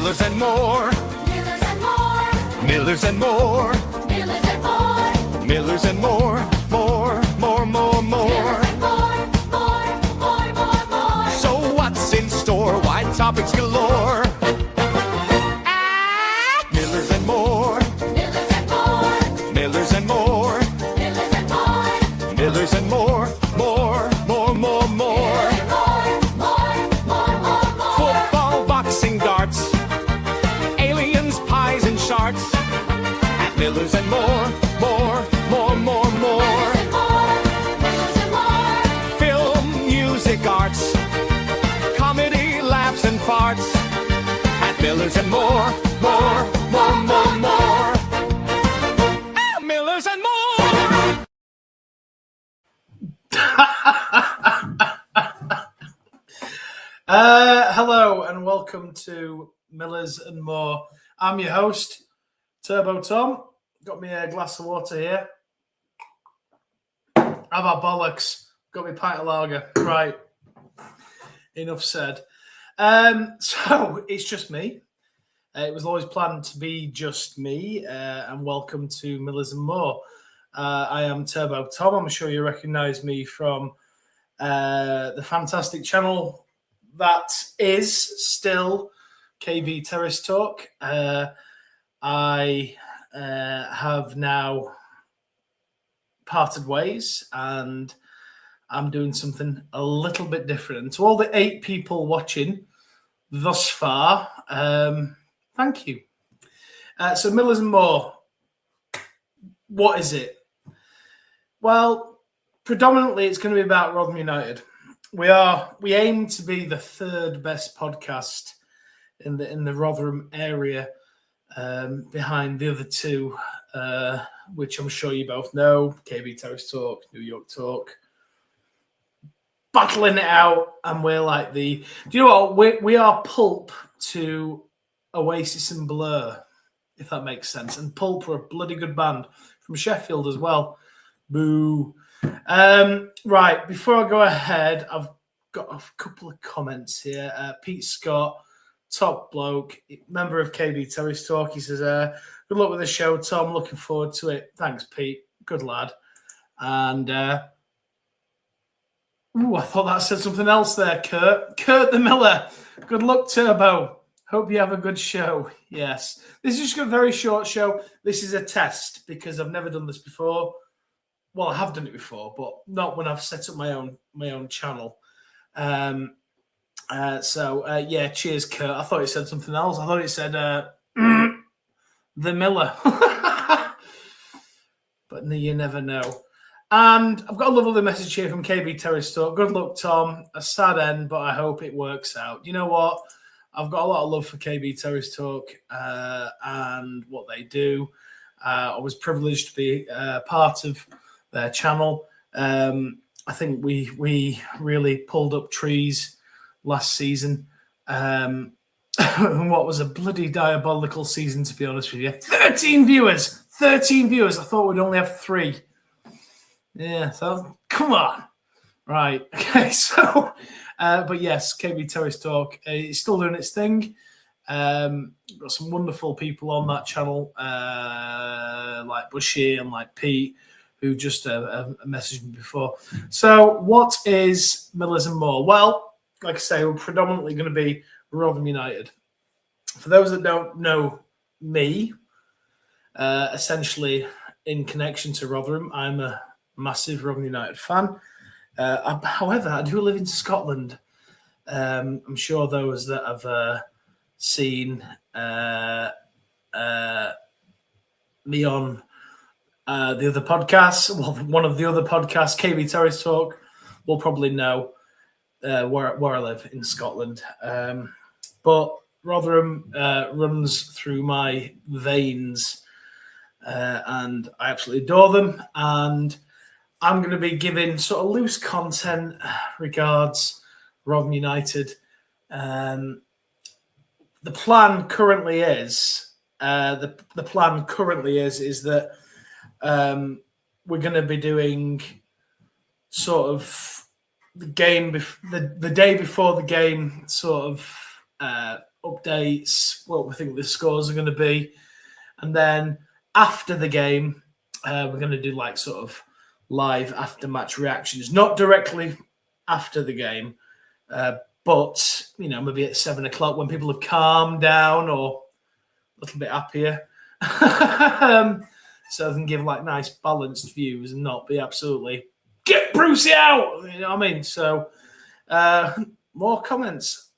Millers and More. Millers and More. Millers and More. Millers and More. Millers and More. More. Millers and more. So what's in store? Why topics galore? Millers and More. Millers and More. Millers and More. Millers and More. Millers and More. More. Football, boxing, darts, aliens, pies, and sharks. At Millers and More. Film, music, arts, comedy, laughs, and farts. At Millers and More. Millers and More. Hello and welcome to Millers and More. I'm your host, Turbo Tom. Got me a glass of water here. Have our bollocks. Got me pint of lager. Right. Enough said. So it's just me. It was always planned to be just me. And welcome to Millers and More. I am Turbo Tom. I'm sure you recognise me from the fantastic channel that is still KB Terrace Talk. I have now parted ways and I'm doing something a little bit different. And to all the 8 people watching thus far, thank you. So Millers and More, what is it? Well, predominantly it's going to be about Rotherham United. We aim to be the 3rd best podcast in the Rotherham area, behind the other 2, which I'm sure you both know: KB Terrace Talk, New York Talk. Battling it out, and we're like do you know what? We are Pulp to Oasis and Blur, if that makes sense. And Pulp are a bloody good band from Sheffield as well. Boo. Right, before I go ahead, I've got a couple of comments here. Pete Scott, top bloke, member of KB Terrace Talk. He says, good luck with the show, Tom. Looking forward to it. Thanks, Pete. Good lad. And, I thought that said something else there, Kurt. Kurt the Miller. Good luck, Turbo. Hope you have a good show. Yes. This is just a very short show. This is a test because I've never done this before. Well, I have done it before, but not when I've set up my own channel. Yeah, cheers, Kurt. I thought it said something else. I thought it said the Miller. But no, you never know. And I've got a lovely message here from KB Terrace Talk. Good luck, Tom. A sad end, but I hope it works out. You know what? I've got a lot of love for KB Terrace Talk and what they do. I was privileged to be part of their channel. I think we really pulled up trees last season. What was a bloody diabolical season, to be honest with you. 13 viewers. I thought we'd only have 3. Yeah, so come on. Right. Okay, so but yes, KB Terrace Talk is still doing its thing. Got some wonderful people on that channel, like Bushy and like Pete, who just messaged me before. So what is Millers and More? Well, like I say, we're predominantly going to be Rotherham United. For those that don't know me, essentially in connection to Rotherham, I'm a massive Rotherham United fan. However, I do live in Scotland. I'm sure those that have seen me on the other podcasts, well, one of the other podcasts, KB Terrace Talk, will probably know where I live in Scotland. But Rotherham runs through my veins, and I absolutely adore them. And I'm going to be giving sort of loose content regards Rotherham United. The plan currently is that we're going to be doing sort of the game, the day before the game, sort of updates, what we think the scores are going to be. And then after the game, we're going to do like sort of live after match reactions, not directly after the game, but maybe at 7 o'clock when people have calmed down or a little bit happier. So they can give like nice balanced views and not be absolutely get Brucey out. You know what I mean? So more comments.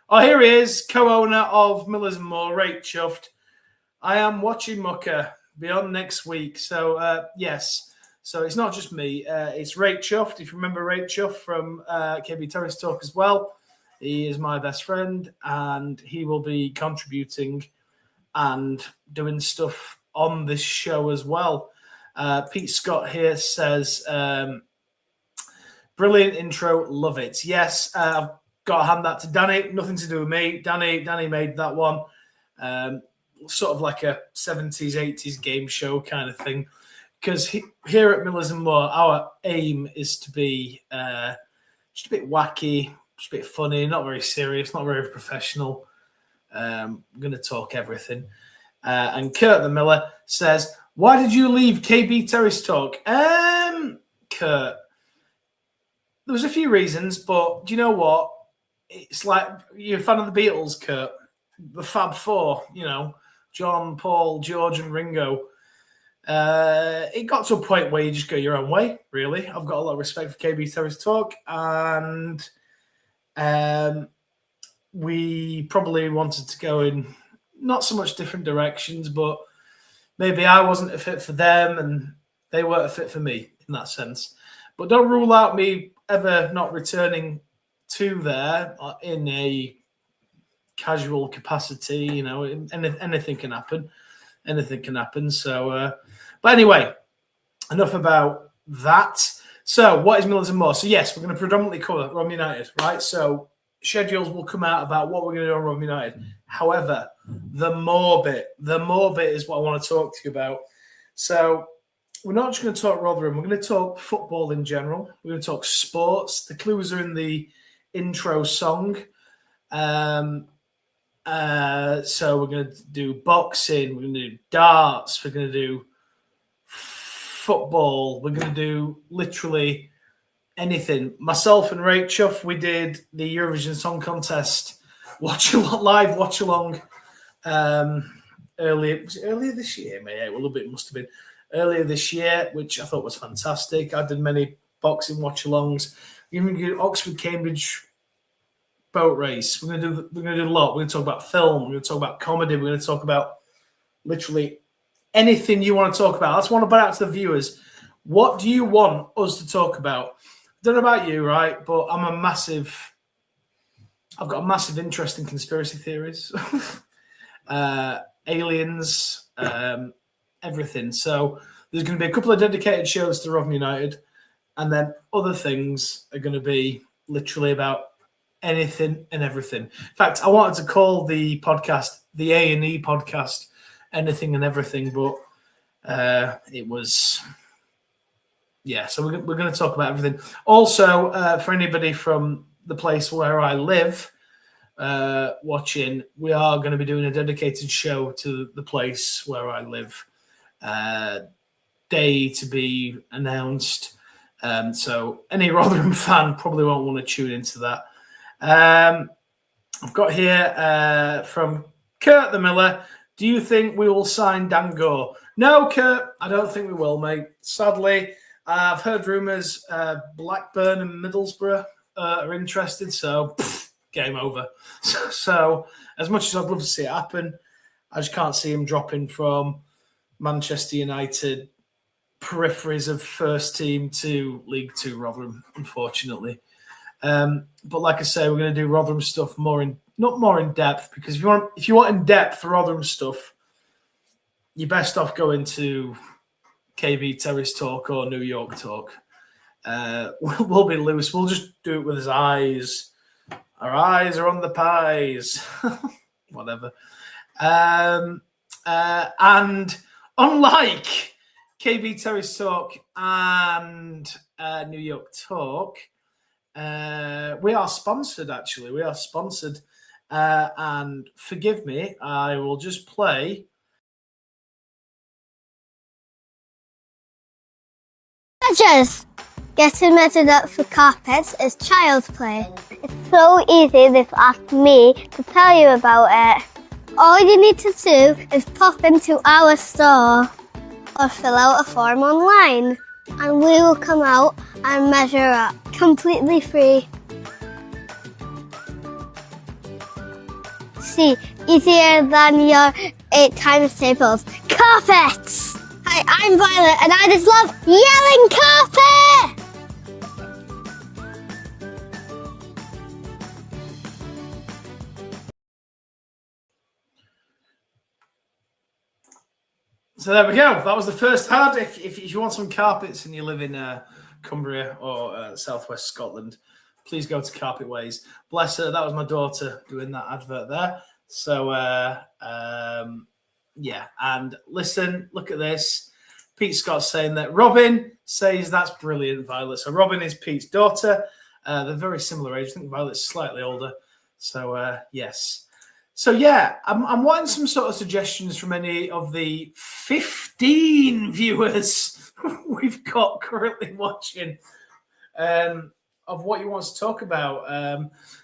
Oh, here he is, co-owner of Millers&More, Ray Chuffed. I am watching Mucker. Be on next week. So yes. So it's not just me. It's Ray Chuffed. If you remember Ray Chuff from KB Terrace Talk as well, he is my best friend, and he will be contributing and doing stuff on this show as well. Pete Scott here says, brilliant intro, love it. Yes, I've got to hand that to Danny. Nothing to do with me. Danny made that one. Sort of like a 70s, 80s game show kind of thing. Because here at Millers&More, our aim is to be just a bit wacky, just a bit funny, not very serious, not very professional. I'm going to talk everything. And Kurt the Miller says, why did you leave KB Terrace Talk? Kurt, there was a few reasons, but do you know what? It's like you're a fan of the Beatles, Kurt. The Fab Four, John, Paul, George, and Ringo. It got to a point where you just go your own way, really. I've got a lot of respect for KB Terrace Talk, and we probably wanted to go in not so much different directions, but maybe I wasn't a fit for them and they weren't a fit for me in that sense. But don't rule out me ever not returning to there in a casual capacity. Anything can happen. Anything can happen. So, but anyway, enough about that. So, what is Millers&More? So, yes, we're going to predominantly cover Rotherham United, right? So, schedules will come out about what we're going to do on Rotherham United. However, the more bit is what I want to talk to you about. So, we're not just going to talk Rotherham. We're going to talk football in general. We're going to talk sports. The clues are in the intro song. So we're going to do boxing. We're going to do darts. We're going to do football. We're going to do literally anything. Myself and Ray Chuff, we did the Eurovision Song Contest live watch along earlier this year, mate. Well, it must have been earlier this year, which I thought was fantastic. I did many boxing watch alongs. Even did Oxford Cambridge boat race. We're gonna do a lot. We're gonna talk about film. We're gonna talk about comedy. We're gonna talk about literally anything you want to talk about. That's what I put out to the viewers. What do you want us to talk about? I don't know about you, right? But I've got a massive interest in conspiracy theories, aliens, everything. So there's going to be a couple of dedicated shows to Rotherham United, and then other things are going to be literally about anything and everything. In fact, I wanted to call the podcast the A&E podcast, anything and everything, but it was... Yeah, so we're going to talk about everything. Also, for anybody from the place where I live watching, we are going to be doing a dedicated show to the place where I live. Day to be announced. So any Rotherham fan probably won't want to tune into that. I've got here from Kurt the Miller. Do you think we will sign Dan Gore? No, Kurt, I don't think we will, mate. Sadly, I've heard rumours Blackburn and Middlesbrough are interested, so game over. So as much as I'd love to see it happen, I just can't see him dropping from Manchester United peripheries of first team to League Two Rotherham, unfortunately. But like I say, we're going to do Rotherham stuff not more in depth, because if you want in depth Rotherham stuff, you're best off going to KB Terrace Talk or New York Talk. We'll be loose. We'll just do it with his eyes. Our eyes are on the pies. Whatever. And unlike KB Terrace Talk and New York Talk, we are sponsored, actually. We are sponsored. And forgive me, I will just play. Badgers! Getting measured up for carpets is child's play. It's so easy they've asked me to tell you about it. All you need to do is pop into our store or fill out a form online and we will come out and measure up completely free. See, easier than your 8 times tables. Carpets! Hi, I'm Violet and I just love yelling carpet! So there we go. That was the first ad. If you want some carpets and you live in Cumbria or southwest Scotland, please go to Carpet Ways. Bless her. That was my daughter doing that advert there. So, yeah. And listen, look at this. Pete Scott's saying that. Robin says that's brilliant, Violet. So Robin is Pete's daughter. They're very similar age. I think Violet's slightly older. So, yes. So, yeah, I'm wanting some sort of suggestions from any of the 15 viewers we've got currently watching of what you want to talk about.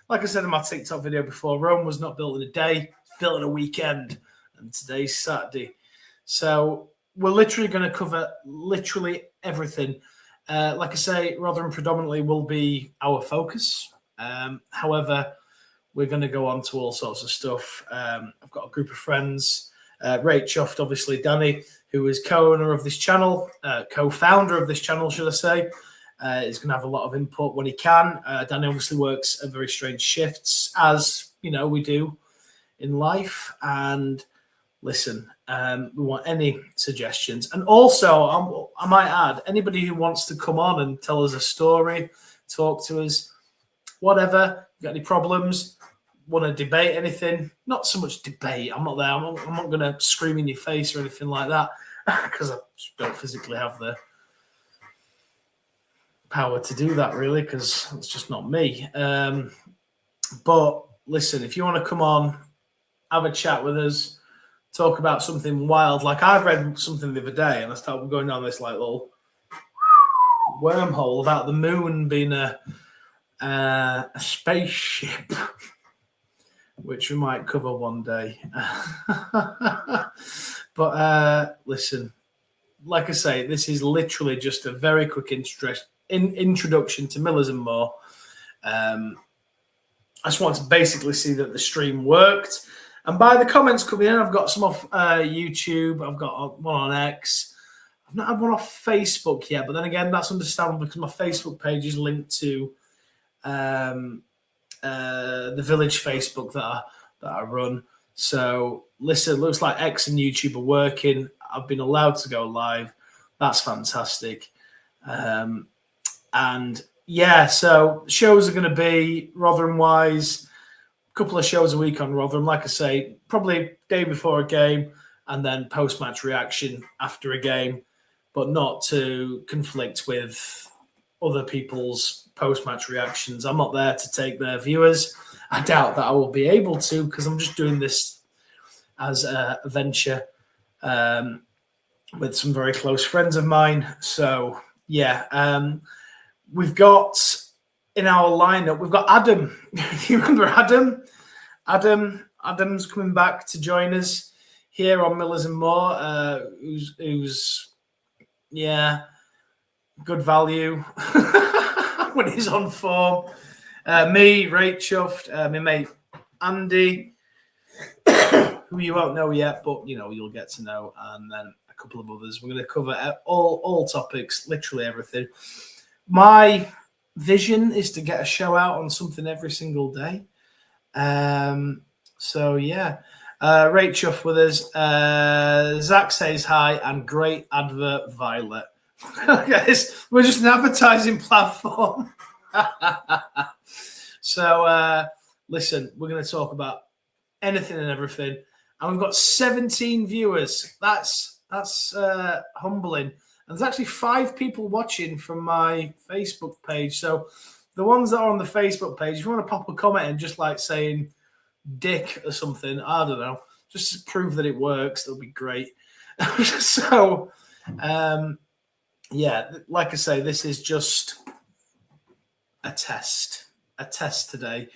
Like I said in my TikTok video before, Rome was not built in a day, built in a weekend, and today's Saturday. So we're literally going to cover literally everything. Like I say, Rotherham predominantly will be our focus. However, we're going to go on to all sorts of stuff. I've got a group of friends. Ray Chuffed, obviously, Danny, who is co-owner of this channel, co-founder of this channel, should I say. He's going to have a lot of input when he can. Danny obviously works at very strange shifts, as, you know, we do in life. And listen, we want any suggestions. And also, I might add, anybody who wants to come on and tell us a story, talk to us, whatever, got any problems, want to debate anything, not so much debate, I'm not there, I'm not going to scream in your face or anything like that, because I don't physically have the power to do that, really, because it's just not me. But listen, if you want to come on, have a chat with us, talk about something wild, like I read something the other day, and I started going down this like little wormhole about the moon being a spaceship, which we might cover one day. But listen, like I say, this is literally just a very quick introduction to Millers&More. I just want to basically see that the stream worked. And by the comments coming in, I've got some off YouTube. I've got one on X. I've not had one off Facebook yet, but then again, that's understandable because my Facebook page is linked to the Village Facebook that I run. So listen, looks like X and YouTube are working. I've been allowed to go live. That's fantastic. And yeah, so shows are going to be Rotherham wise, a couple of shows a week on Rotherham. Like I say, probably day before a game and then post-match reaction after a game, but not to conflict with other people's post-match reactions. I'm not there to take their viewers. I doubt that I will be able to because I'm just doing this as a venture with some very close friends of mine. So, yeah, we've got in our lineup, we've got Adam. You remember Adam? Adam's coming back to join us here on Millers&More, who's yeah, good value when he's on form. Me, Ray Chuffed, my mate Andy, who you won't know yet, but you know you'll get to know, and then a couple of others. We're going to cover all topics, literally everything. My vision is to get a show out on something every single day. So yeah, Ray Chuff with us. Zach says hi and great advert, Violet. Guys, we're just an advertising platform. So listen, we're going to talk about anything and everything, and we've got 17 viewers. That's humbling. And there's actually 5 people watching from my Facebook page. So the ones that are on the Facebook page, if you want to pop a comment and just like saying dick or something. I don't know. Just to prove that it works, that'll be great. So, yeah, like I say, this is just a test today.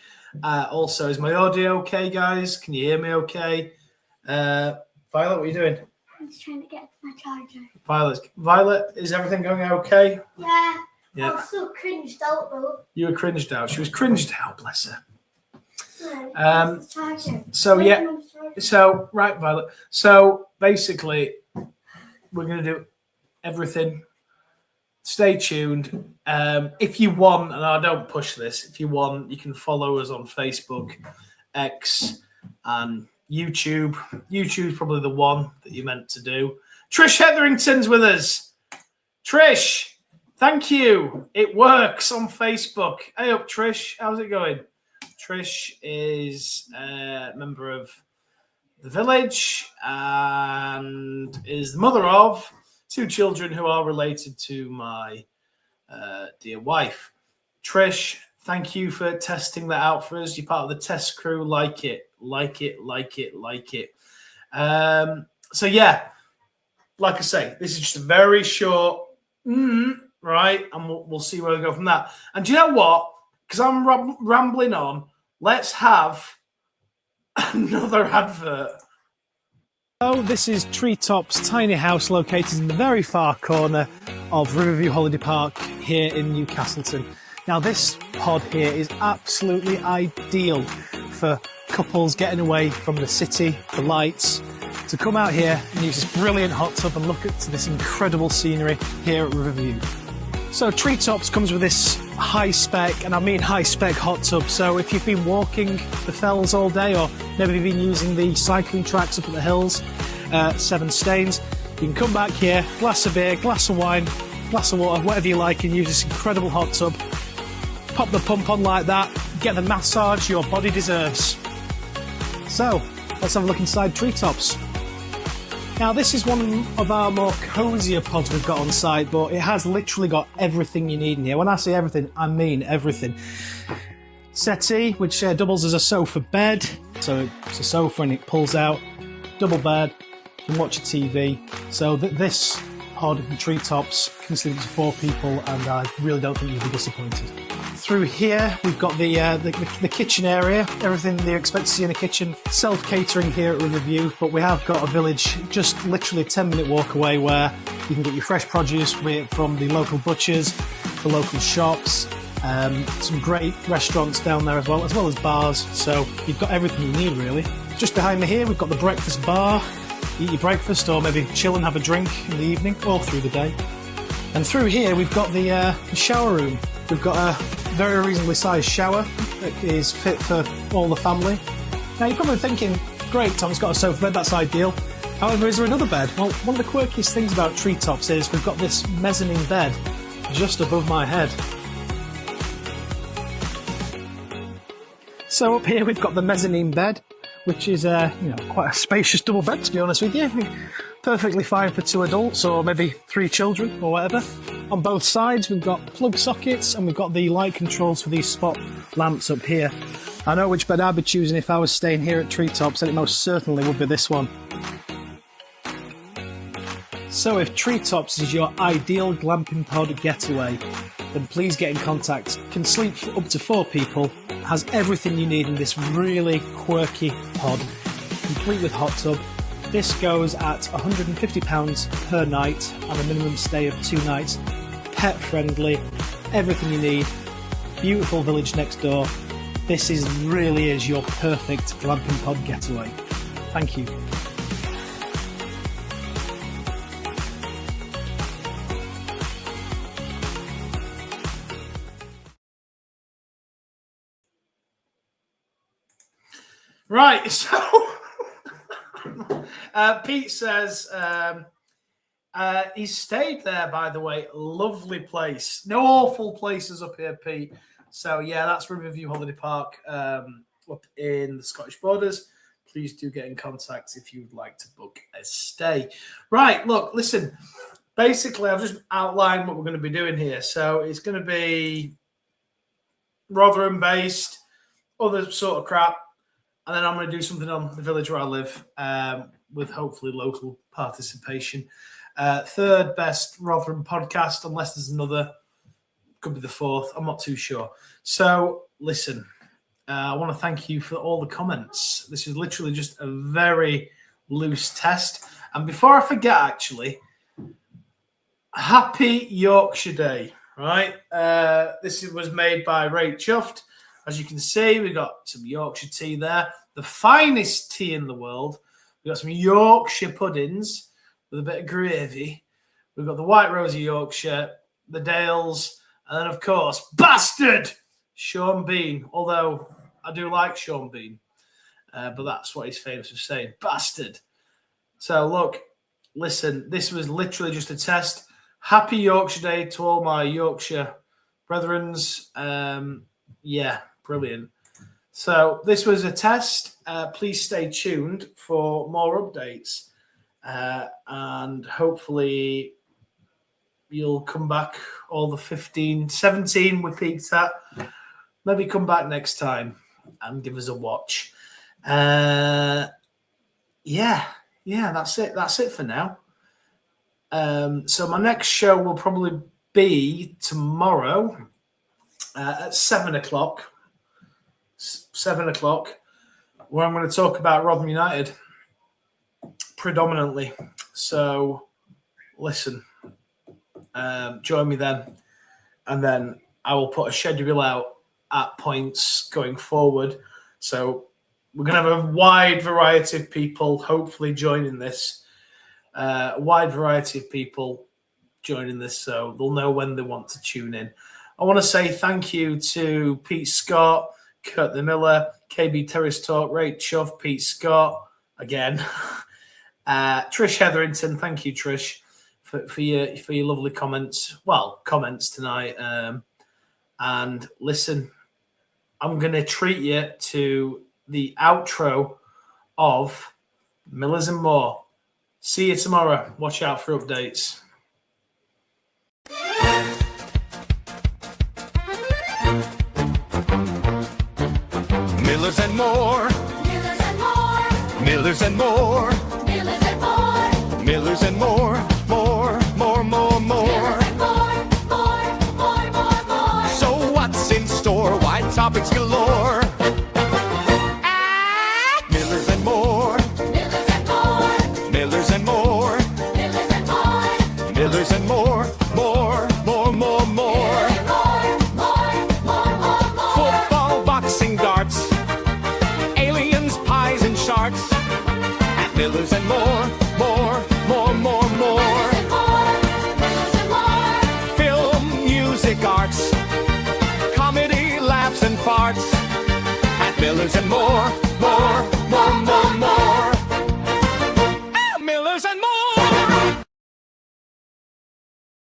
Also, is my audio okay, guys? Can you hear me okay? Violet, what are you doing? I'm just trying to get my charger. Violet, is everything going okay? Yeah. Yeah. I was so cringed out though. You were cringed out. She was cringed out, bless her. Charger. So yeah, so right, Violet. So basically, we're going to do everything. Stay tuned. If you want, and I don't push this, if you want, you can follow us on Facebook, X, and YouTube. YouTube's probably the one that you meant to do. Trish Hetherington's with us. Trish, thank you. It works on Facebook. Hey up, Trish. How's it going? Trish is a member of the village and is the mother of 2 children who are related to my dear wife. Trish, thank you for testing that out for us. You're part of the test crew. Like it. So yeah, like I say, this is just a very short, right? And we'll see where we go from that. And do you know what? Because I'm rambling on, let's have another advert. So this is Treetop's tiny house located in the very far corner of Riverview Holiday Park here in Newcastleton. Now this pod here is absolutely ideal for couples getting away from the city, the lights, to come out here and use this brilliant hot tub and look at this incredible scenery here at Riverview. So Treetops comes with this high spec, and I mean high spec hot tub. So if you've been walking the fells all day, or maybe you've been using the cycling tracks up at the hills, Seven Stains, you can come back here, glass of beer, glass of wine, glass of water, whatever you like, and use this incredible hot tub. Pop the pump on like that, get the massage your body deserves. So let's have a look inside Treetops. Now this is one of our more cosier pods we've got on site, but it has literally got everything you need in here. When I say everything, I mean everything. Settee, which doubles as a sofa bed, so it's a sofa and it pulls out. Double bed, you can watch a TV. So this pod in Treetops can sleep to 4 people, and I really don't think you'll be disappointed. Through here, we've got the kitchen area, everything you expect to see in a kitchen. Self-catering here at Riverview, but we have got a village just literally a 10-minute walk away where you can get your fresh produce from the local butchers, the local shops, some great restaurants down there as well as bars. So you've got everything you need really. Just behind me here, we've got the breakfast bar. Eat your breakfast or maybe chill and have a drink in the evening or through the day. And through here, we've got the shower room. We've got a very reasonably sized shower that is fit for all the family. Now you're probably thinking, great, Tom's got a sofa bed, that's ideal. However, is there another bed? Well, one of the quirkiest things about Treetops is we've got this mezzanine bed just above my head. So up here we've got the mezzanine bed, which is quite a spacious double bed, to be honest with you. Perfectly fine for 2 adults or maybe 3 children or whatever. On both sides we've got plug sockets and we've got the light controls for these spot lamps up here. I know which bed I'd be choosing if I was staying here at Treetops, and it most certainly would be this one. So if Treetops is your ideal glamping pod getaway, then please get in contact. Can sleep for up to 4 people, has everything you need in this really quirky pod, complete with hot tub. This goes at £150 per night and a minimum stay of 2 nights. Pet friendly, everything you need. Beautiful village next door. This really is your perfect glamping pod getaway. Thank you. Right, so Pete says he stayed there, by the way. Lovely place. No awful places up here, Pete. So, yeah, that's Riverview Holiday Park up in the Scottish borders. Please do get in contact if you would like to book a stay. Right, look, listen. Basically, I've just outlined what we're going to be doing here. So it's going to be Rotherham-based, other sort of crap. And then I'm going to do something on the village where I live with hopefully local participation. Third best Rotherham podcast, unless there's another. Could be the fourth. I'm not too sure. So, listen, I want to thank you for all the comments. This is literally just a very loose test. And before I forget, actually, happy Yorkshire Day, right? This was made by Ray Chuffed. As you can see, we got some Yorkshire tea there. The finest tea in the world. We got some Yorkshire puddings with a bit of gravy. We've got the White Rose of Yorkshire, the Dales, and then, of course, bastard Sean Bean. Although I do like Sean Bean, but that's what he's famous for saying, bastard. So, look, listen, this was literally just a test. Happy Yorkshire Day to all my Yorkshire brethrens. Yeah, brilliant. So this was a test. Please stay tuned for more updates. And hopefully you'll come back all the 15, 17 we peaked at. Maybe come back next time and give us a watch. Yeah, that's it. That's it for now. So my next show will probably be tomorrow at 7 o'clock. 7 o'clock, where I'm going to talk about Rotherham United predominantly. So listen, join me then, and then I will put a schedule out at points going forward. So we're going to have a wide variety of people hopefully joining this. A wide variety of people joining this, so they'll know when they want to tune in. I want to say thank you to Pete Scott, Kurt the Miller, KB Terrace Talk, Ray Chuff, Pete Scott, again. Trish Hetherington, thank you, Trish, for your lovely comments. Well, comments tonight. And listen, I'm going to treat you to the outro of Millers&More. See you tomorrow. Watch out for updates. Millers&More. Millers&More. Millers&More. Millers&More. Millers&More. More, more, more, more. Millers&More. More. So what's in store? Wide topics galore. Millers&More. Millers&More. Millers&More. Millers&More. Millers&More. More, more, more, more. Football, boxing, darts, aliens, pies, and sharks. At Millers&More. More, more, more, more. Film, music, arts, comedy, laughs, and farts. At Millers&More. More,